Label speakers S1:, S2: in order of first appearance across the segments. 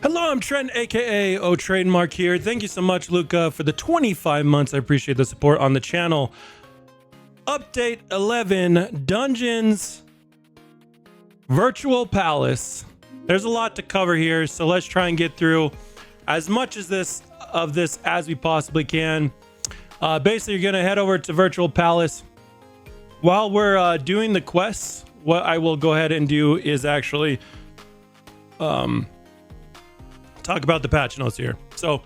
S1: Hello, I'm Trent, aka O Trademark here. Thank you so much, Luca, for the 25 months. I appreciate the support on the channel. Update 11, Dungeons, Virtual Palace. There's a lot to cover here, so let's try and get through as much as this as we possibly can. Basically, you're gonna head over to Virtual Palace. While we're doing the quests, what I will go ahead and do is actually talk about the patch notes here. So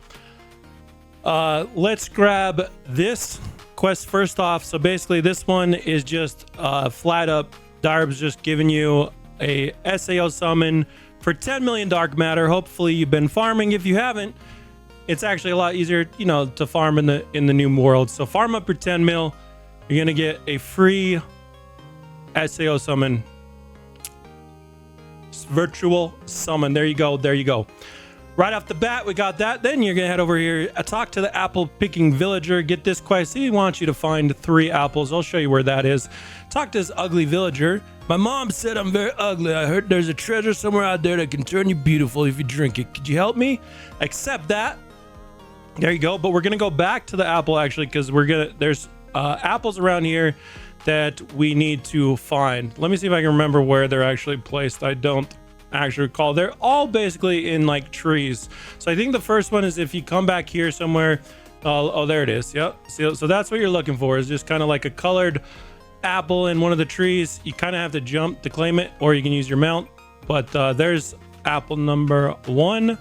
S1: let's grab this quest first off. So basically this one is just flat up Daireb's just giving you a SAO summon for 10 million dark matter. Hopefully you've been farming. If you haven't, it's actually a lot easier, you know, to farm in the new world. So farm up for 10 mil, you're gonna get a free SAO summon, virtual summon. There you go, there you go. Right off the bat, we got that. Then you're gonna head over here, talk to the apple picking villager, get this quest. He wants you to find 3 apples. I'll show you where that is. Talk to this ugly villager. My mom said I'm very ugly. I heard there's a treasure somewhere out there that can turn you beautiful if you drink it. Could you help me? Accept that. There you go. But we're gonna go back to the apple actually, because there's apples around here that we need to find. Let me see if I can remember where they're actually placed. I don't actually recall. They're all basically in like trees. So I think the first one is if you come back here somewhere. Oh, there it is. Yep. So that's what you're looking for, is just kind of like a colored apple in one of the trees. You kind of have to jump to claim it, or you can use your mount. But there's apple number 1,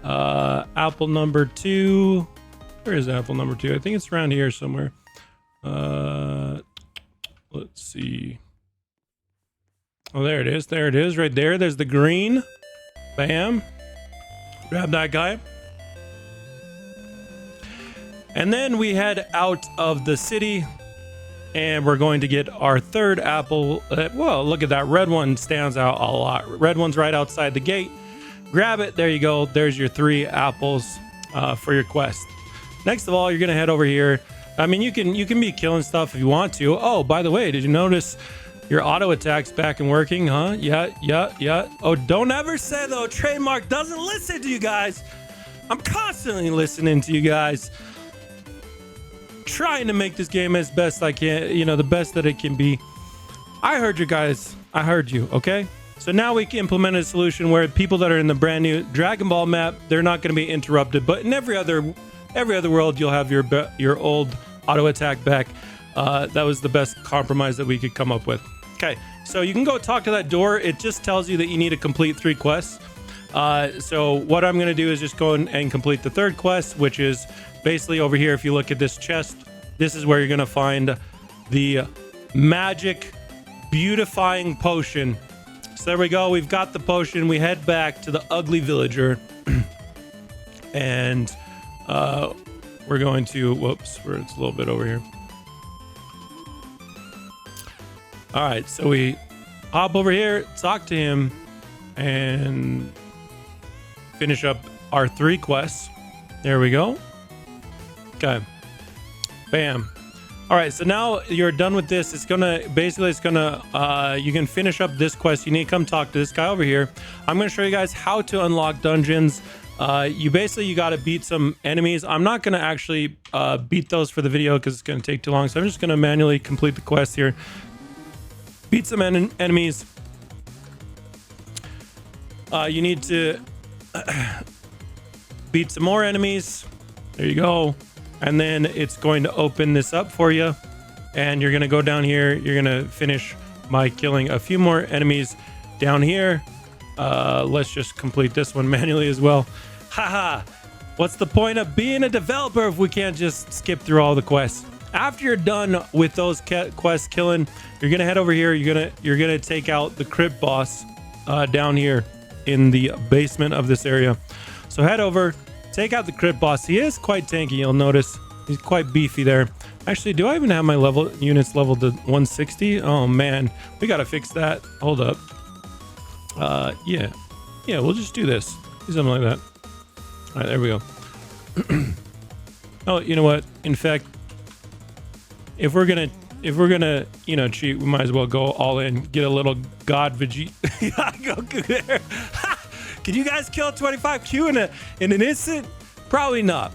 S1: apple number 2. Where is apple number 2? I think it's around here somewhere. Let's see. Oh, there it is. There it is right there. There's the green. Bam. Grab that guy. And then we head out of the city and we're going to get our 3rd apple. Whoa, look at that. Red one stands out a lot. Red one's right outside the gate. Grab it. There you go. There's your 3 apples for your quest. Next of all, you're going to head over here. I mean, you can be killing stuff if you want to. Oh, by the way, did you notice your auto attack's back and working, huh? Yeah. Oh, don't ever say though, Trademark doesn't listen to you guys. I'm constantly listening to you guys. Trying to make this game as best I can, you know, the best that it can be. I heard you guys. I heard you, okay? So now we can implement a solution where people that are in the brand new Dragon Ball map, they're not going to be interrupted. But in every other world, you'll have your old auto attack back. That was the best compromise that we could come up with. Okay, so you can go talk to that door. It just tells you that you need to complete 3 quests. So what I'm going to do is just go and complete the 3rd quest, which is basically over here. If you look at this chest, this is where you're going to find the magic beautifying potion. So there we go. We've got the potion. We head back to the ugly villager. And we're going to, whoops, it's a little bit over here. All right, so we hop over here, talk to him, and finish up our 3 quests. There we go. Okay. Bam. All right, so now you're done with this. You can finish up this quest. You need to come talk to this guy over here. I'm going to show you guys how to unlock dungeons. You got to beat some enemies. I'm not going to actually beat those for the video because it's going to take too long. So I'm just going to manually complete the quest here. Beat some enemies. You need to beat some more enemies. There you go. And then it's going to open this up for you. And you're going to go down here. You're going to finish by killing a few more enemies down here. Let's just complete this one manually as well. Haha. What's the point of being a developer if we can't just skip through all the quests? After you're done with those quests killing, you're gonna head over here. You're gonna take out the crypt boss down here in the basement of this area. So head over, take out the crypt boss. He is quite tanky. You'll notice he's quite beefy there. Actually, do I even have my units leveled to 160? Oh man, we gotta fix that. Hold up. Yeah, we'll just do this. Do something like that. All right, there we go. Oh, you know what? In fact, if we're gonna you know cheat, we might as well go all in. Get a little god Vegeta. Goku there. Can you guys kill a 25Q in an instant? Probably not.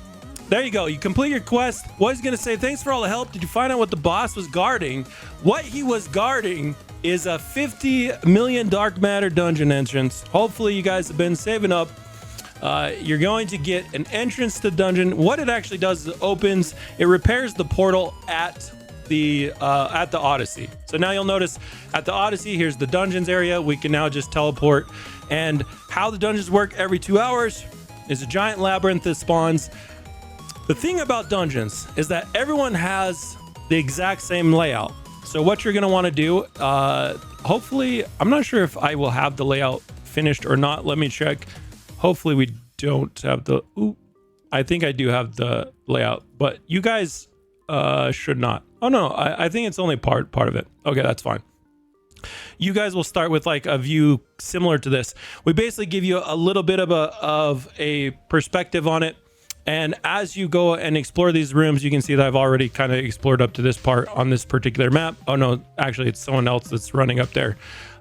S1: There you go. You complete your quest. What he's going to say, thanks for all the help. Did you find out what the boss was guarding? What he was guarding is a 50 million dark matter dungeon entrance. Hopefully you guys have been saving up. You're going to get an entrance to the dungeon. What it actually does is it opens, it repairs the portal at the Odyssey. So now you'll notice at the Odyssey, here's the dungeons area. We can now just teleport. And how the dungeons work every 2 hours is a giant labyrinth that spawns. The thing about dungeons is that everyone has the exact same layout. So what you're going to want to do, hopefully, I'm not sure if I will have the layout finished or not. Let me check. Hopefully we don't have the, I think I do have the layout, but you guys should not. Oh no, I think it's only part of it. Okay, that's fine. You guys will start with like a view similar to this. We basically give you a little bit of a perspective on it. And as you go and explore these rooms, you can see that I've already kind of explored up to this part on this particular map. Oh no, actually it's someone else that's running up there.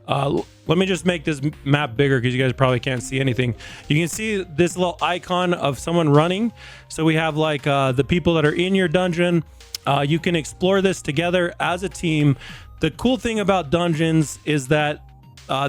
S1: Let me just make this map bigger because you guys probably can't see anything. You can see this little icon of someone running. So we have like the people that are in your dungeon. You can explore this together as a team. The cool thing about dungeons is that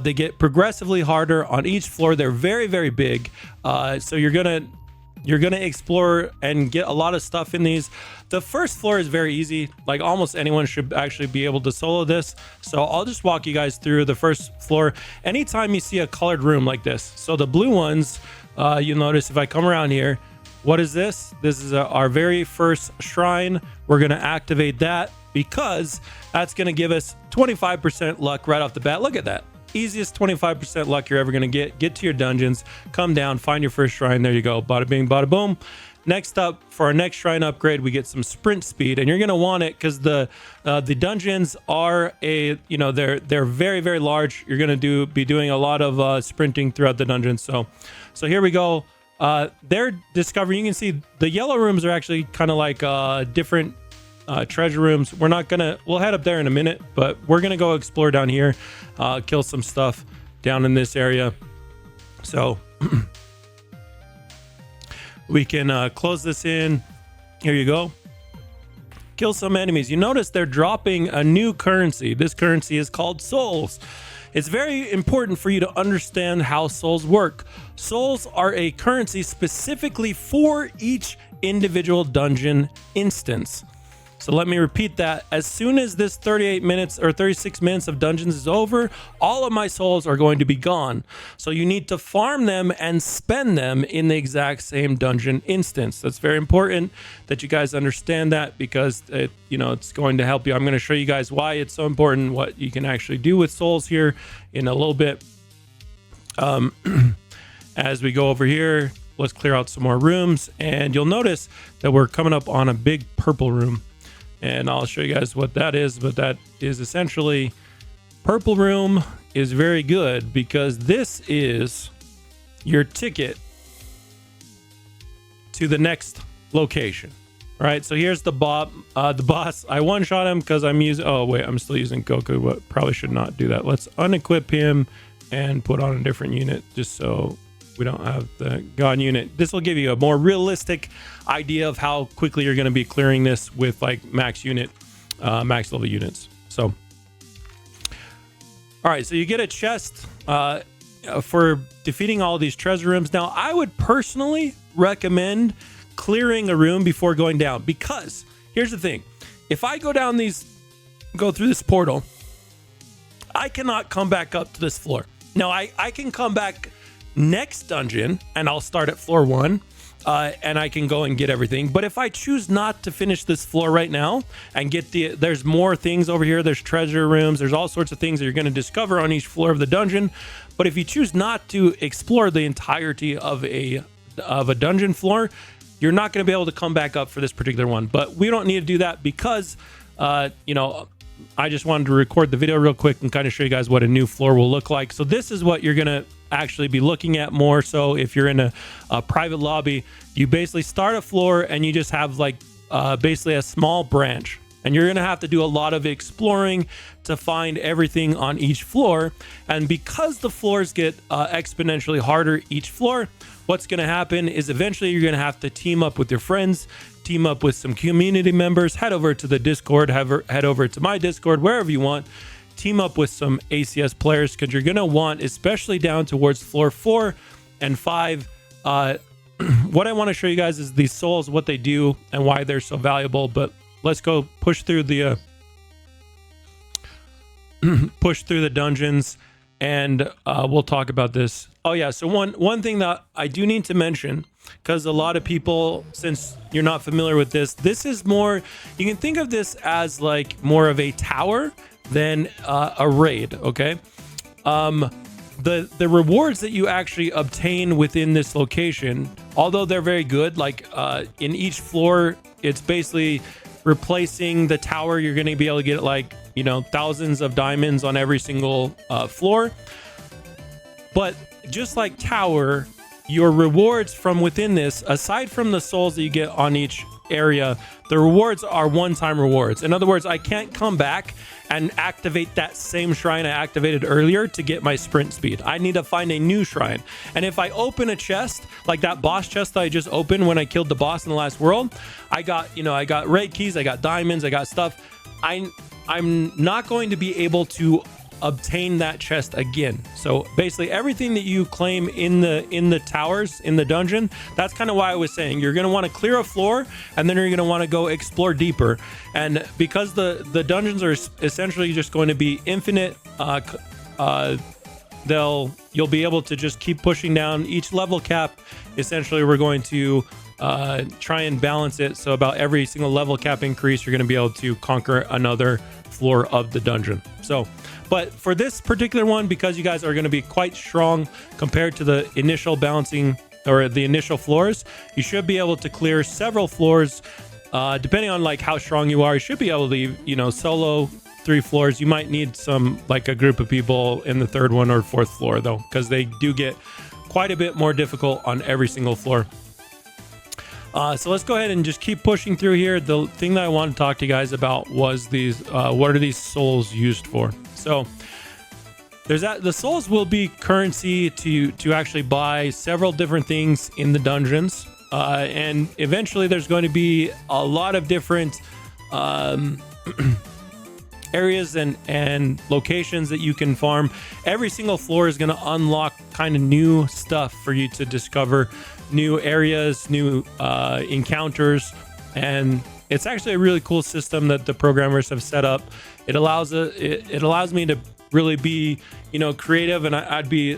S1: they get progressively harder on each floor. They're very, very big. So you're gonna explore and get a lot of stuff in these. The first floor is very easy. Like almost anyone should actually be able to solo this. So I'll just walk you guys through the first floor. Anytime you see a colored room like this, so the blue ones, you'll notice if I come around here, what is this? This is our very first shrine. We're gonna activate that because that's gonna give us 25% luck right off the bat. Look at that. Easiest 25% luck you're ever going to get to your dungeons, come down, find your first shrine. There you go. Bada bing, bada boom. Next up, for our next shrine upgrade, we get some sprint speed, and you're going to want it because the dungeons are they're very, very large. You're going to be doing a lot of sprinting throughout the dungeons. So here we go. They're discovering. You can see the yellow rooms are actually kind of like different treasure rooms. We'll head up there in a minute, but we're gonna go explore down here, kill some stuff down in this area. So we can close this in. Here you go. Kill some enemies. You notice they're dropping a new currency. This currency is called souls. It's very important for you to understand how souls work. Souls are a currency specifically for each individual dungeon instance. So let me repeat that. As soon as this 38 minutes or 36 minutes of dungeons is over, all of my souls are going to be gone. So you need to farm them and spend them in the exact same dungeon instance. That's very important that you guys understand that because it's going to help you. I'm going to show you guys why it's so important, what you can actually do with souls here in a little bit. As we go over here, let's clear out some more rooms, and you'll notice that we're coming up on a big purple room. And I'll show you guys what that is, but that is essentially, purple room is very good because this is your ticket to the next location. All right, so here's the boss. I one-shot him because I'm still using Goku, but probably should not do that. Let's unequip him and put on a different unit just so we don't have the God unit. This will give you a more realistic idea of how quickly you're going to be clearing this with like max level units. So, all right, so you get a chest for defeating all these treasure rooms. Now, I would personally recommend clearing a room before going down because here's the thing: if I go through this portal, I cannot come back up to this floor. Now, I can come back next dungeon and I'll start at floor 1 and I can go and get everything. But if I choose not to finish this floor right now and there's more things over here, there's treasure rooms, there's all sorts of things that you're going to discover on each floor of the dungeon. But if you choose not to explore the entirety of a dungeon floor, you're not going to be able to come back up for this particular one. But we don't need to do that because I just wanted to record the video real quick and kind of show you guys what a new floor will look like. So this is what you're going to actually be looking at more. So if you're in a private lobby, you basically start a floor and you just have like basically a small branch. and you're gonna have to do a lot of exploring to find everything on each floor. And because the floors get exponentially harder each floor, what's gonna happen is eventually you're gonna have to team up with your friends, team up with some community members, head over to the Discord, head over to my Discord, wherever you want, team up with some ACS players, because you're gonna want, especially down towards floor 4 and 5, what I want to show you guys is these souls, what they do and why they're so valuable. But let's go push through the dungeons, and we'll talk about this. Oh yeah, so one thing that I do need to mention, because a lot of people, since you're not familiar with this is more, you can think of this as like more of a tower than a raid. Okay. The rewards that you actually obtain within this location, although they're very good, like in each floor, it's basically replacing the tower. You're going to be able to get like, you know, thousands of diamonds on every single floor. But just like tower, your rewards from within this, aside from the souls that you get on each area, the rewards are one-time rewards. In other words, I can't come back and activate that same shrine I activated earlier to get my sprint speed. I need to find a new shrine. And if I open a chest, like that boss chest that I just opened when I killed the boss in the last world, I got, you know, I got raid keys, I got diamonds, I got stuff. I'm not going to be able to obtain that chest again. So basically everything that you claim in the towers, in the dungeon, that's kind of why I was saying you're going to want to clear a floor, and then you're going to want to go explore deeper. And because the dungeons are essentially just going to be infinite, you'll be able to just keep pushing down each level cap. Essentially we're going to try and balance it, so about every single level cap increase, you're going to be able to conquer another floor of the dungeon. So but for this particular one, because you guys are going to be quite strong compared to the initial balancing or the initial floors, you should be able to clear several floors. Depending on like how strong you are, you should be able to, you know, solo 3 floors. You might need some, like a group of people in the 3rd one or 4th floor though, because they do get quite a bit more difficult on every single floor. So let's go ahead and just keep pushing through here. The thing that I want to talk to you guys about was these, what are these souls used for? So there's that. The souls will be currency to actually buy several different things in the dungeons. And eventually there's going to be a lot of different areas and locations that you can farm. Every single floor is going to unlock kind of new stuff for you to discover, new areas, new encounters, and it's actually a really cool system that the programmers have set up. It allows me to really be, you know, creative, and I'd be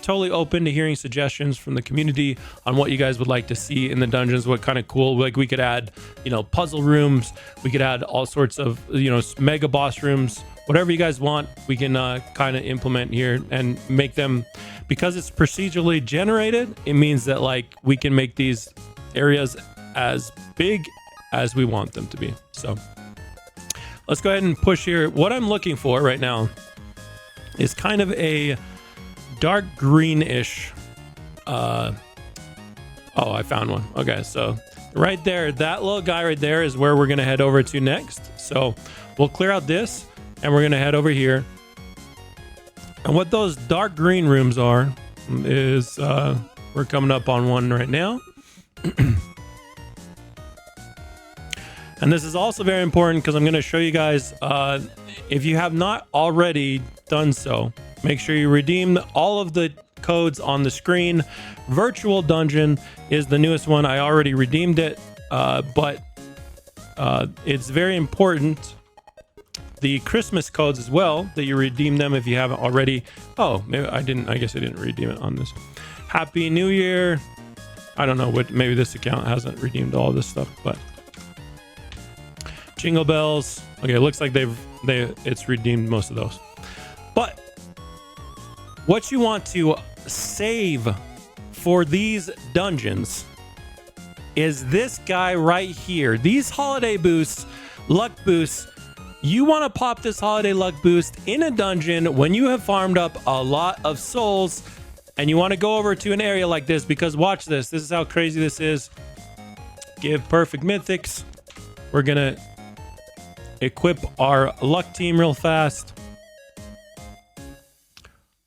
S1: totally open to hearing suggestions from the community on what you guys would like to see in the dungeons. What kind of cool, like we could add, you know, puzzle rooms, we could add all sorts of, you know, mega boss rooms, whatever you guys want, we can kind of implement here and make them, because it's procedurally generated, it means that like we can make these areas as big as we want them to be. So let's go ahead and push here. What I'm looking for right now is kind of a dark greenish. Oh, I found one. Okay, so right there, that little guy right there is where we're gonna head over to next. So we'll clear out this and we're gonna head over here. And what those dark green rooms are is we're coming up on one right now. And this is also very important because I'm going to show you guys, if you have not already done so, make sure you redeem all of the codes on the screen. Virtual Dungeon is the newest one. I already redeemed it, but it's very important. The Christmas codes as well, that you redeem them if you haven't already. Oh, maybe I didn't. I guess I didn't redeem it on this. Happy New Year. I don't know what, maybe this account hasn't redeemed all this stuff, but Jingle Bells. Okay, it looks like it's redeemed most of those. But what you want to save for these dungeons is this guy right here. These holiday boosts, luck boosts. You want to pop this holiday luck boost in a dungeon when you have farmed up a lot of souls, and you want to go over to an area like this, because watch this. This is how crazy this is. Give perfect mythics. We're gonna equip our luck team real fast.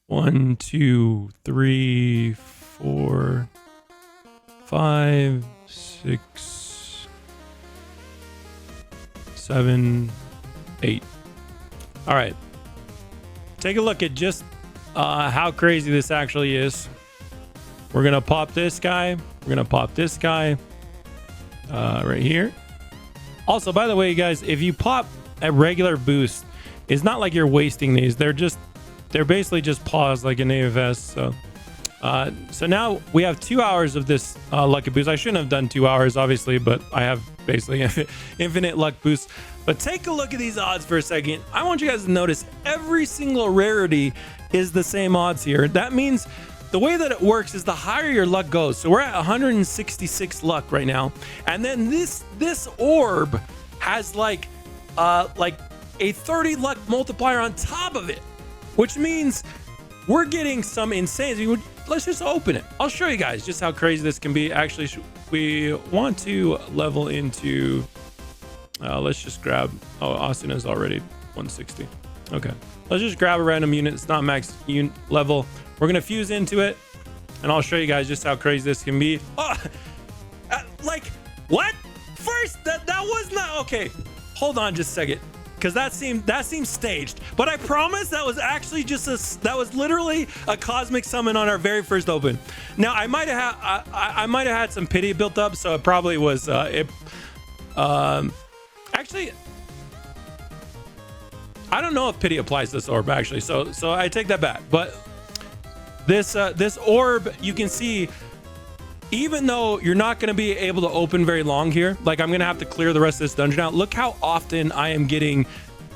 S1: 1, 2, 3, 4, 5, 6, 7, 8. All right. Take a look at just how crazy this actually is. We're going to pop this guy. We're going to pop this guy right here. Also, by the way, guys, if you pop a regular boost, it's not like you're wasting these. They're basically just paused like an AFS. So now we have 2 hours of this lucky boost. I shouldn't have done 2 hours, obviously, but I have basically infinite luck boost. But take a look at these odds for a second. I want you guys to notice every single rarity is the same odds here. That means the way that it works is the higher your luck goes. So we're at 166 luck right now, and then this orb has like a 30 luck multiplier on top of it, which means we're getting some insane. Let's just open it. I'll show you guys just how crazy this can be. Actually, we want to level into. Let's just grab. Oh, Austin is already 160. Okay, let's just grab a random unit. It's not max unit level. We're gonna fuse into it, and I'll show you guys just how crazy this can be. Oh, like what? First, that was not okay. Hold on, just a second, because that seemed staged. But I promise that was actually that was literally a cosmic summon on our very first open. Now I might have had some pity built up, so it probably was actually. I don't know if pity applies to this orb actually, so I take that back. But this orb, you can see, even though you're not going to be able to open very long here, like I'm going to have to clear the rest of this dungeon out. Look how often I am getting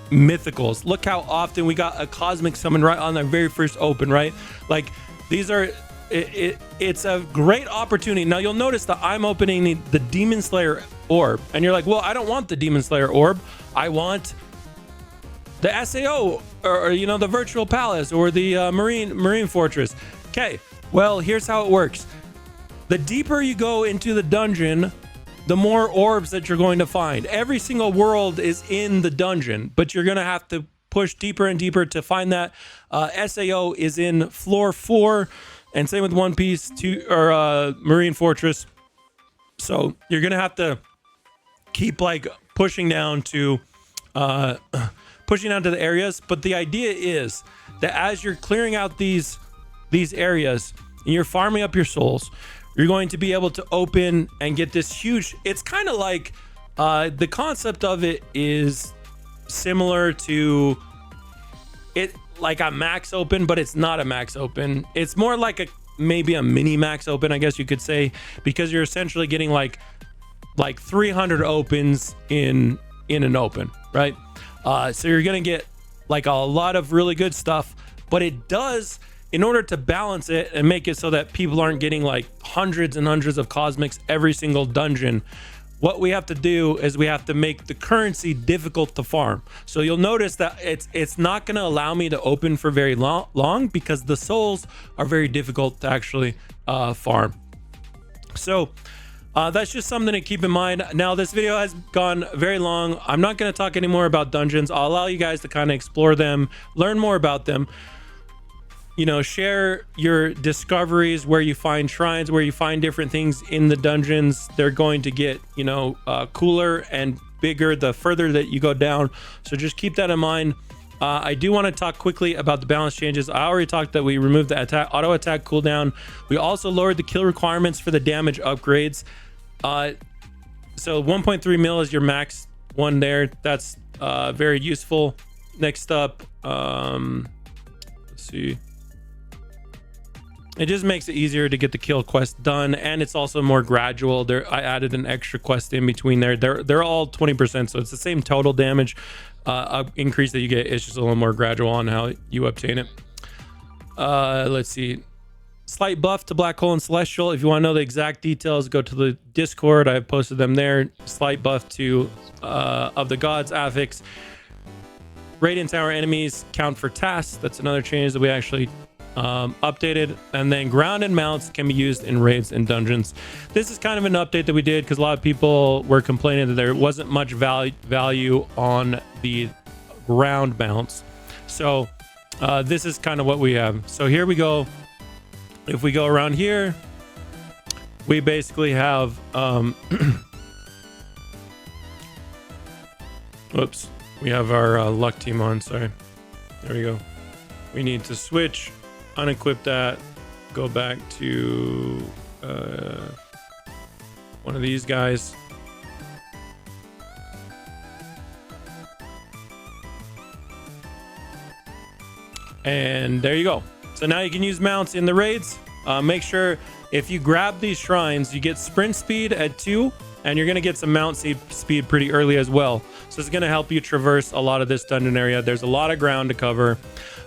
S1: mythicals. Look how often we got a cosmic summon right on the very first open, right? Like these are, it's a great opportunity. Now you'll notice that I'm opening the Demon Slayer orb, and you're like, well, I don't want the Demon Slayer orb. I want the SAO, or the Virtual Palace, or the Marine Fortress. Okay, well, here's how it works. The deeper you go into the dungeon, the more orbs that you're going to find. Every single world is in the dungeon, but you're going to have to push deeper and deeper to find that. SAO is in floor 4, and same with One Piece, Marine Fortress. So you're going to have to keep like pushing down to the areas. But the idea is that as you're clearing out these areas and you're farming up your souls, you're going to be able to open and get this huge. It's kind of like the concept of it is similar to it, like a max open, but it's not a max open. It's more like maybe a mini max open, I guess you could say, because you're essentially getting like 300 opens in an open, right? So you're gonna get like a lot of really good stuff, but it does, in order to balance it and make it so that people aren't getting like hundreds and hundreds of cosmics every single dungeon, what we have to do is we have to make the currency difficult to farm. So you'll notice that it's not going to allow me to open for very long because the souls are very difficult to actually farm. So that's just something to keep in mind. Now, this video has gone very long. I'm not going to talk anymore about dungeons. I'll allow you guys to kind of explore them, learn more about them. Share your discoveries, where you find shrines, where you find different things in the dungeons. They're going to get, cooler and bigger the further that you go down. So just keep that in mind. I do want to talk quickly about the balance changes. I already talked that we removed the auto attack cooldown. We also lowered the kill requirements for the damage upgrades. So 1.3 mil is your max one there. That's very useful. Next up, let's see. It just makes it easier to get the kill quest done, and it's also more gradual. I added an extra quest in between there. They're all 20%, so it's the same total damage increase that you get. It's just a little more gradual on how you obtain it. Let's see. Slight buff to Black Hole and Celestial. If you want to know the exact details, go to the Discord. I have posted them there. Slight buff to of the Gods affix. Radiant Tower enemies count for tasks. That's another change that we actually updated, and then grounded mounts can be used in raids and dungeons. This is kind of an update that we did because a lot of people were complaining that there wasn't much value on the ground mounts. So this is kind of what we have. So here we go. If we go around here, we basically have whoops, we have our luck team on. Sorry, there we go. We need to switch, unequip that, go back to one of these guys. And there you go. So now you can use mounts in the raids. Make sure if you grab these shrines, you get sprint speed at 2, and you're going to get some mount speed pretty early as well. So it's going to help you traverse a lot of this dungeon area. There's a lot of ground to cover.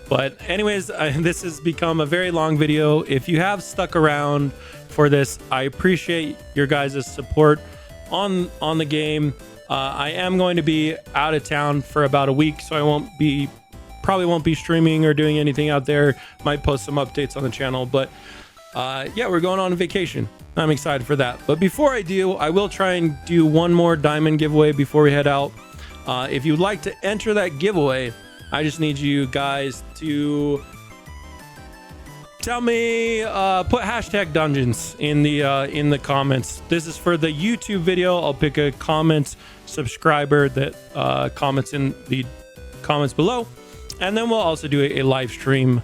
S1: But anyways, this has become a very long video. If you have stuck around for this, I appreciate your guys' support on the game. I am going to be out of town for about a week, so I probably won't be streaming or doing anything out there. Might post some updates on the channel, but yeah, we're going on vacation. I'm excited for that. But before I do, I will try and do one more diamond giveaway before we head out. If you'd like to enter that giveaway, I just need you guys to tell me, put hashtag dungeons in the comments. This is for the YouTube video. I'll pick a comment subscriber that comments in the comments below, and then we'll also do a live stream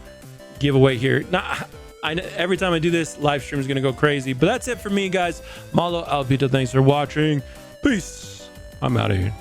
S1: giveaway here. Now, every time I do this, live stream is going to go crazy, but that's it for me, guys. Malo Alpita, thanks for watching. Peace. I'm out of here.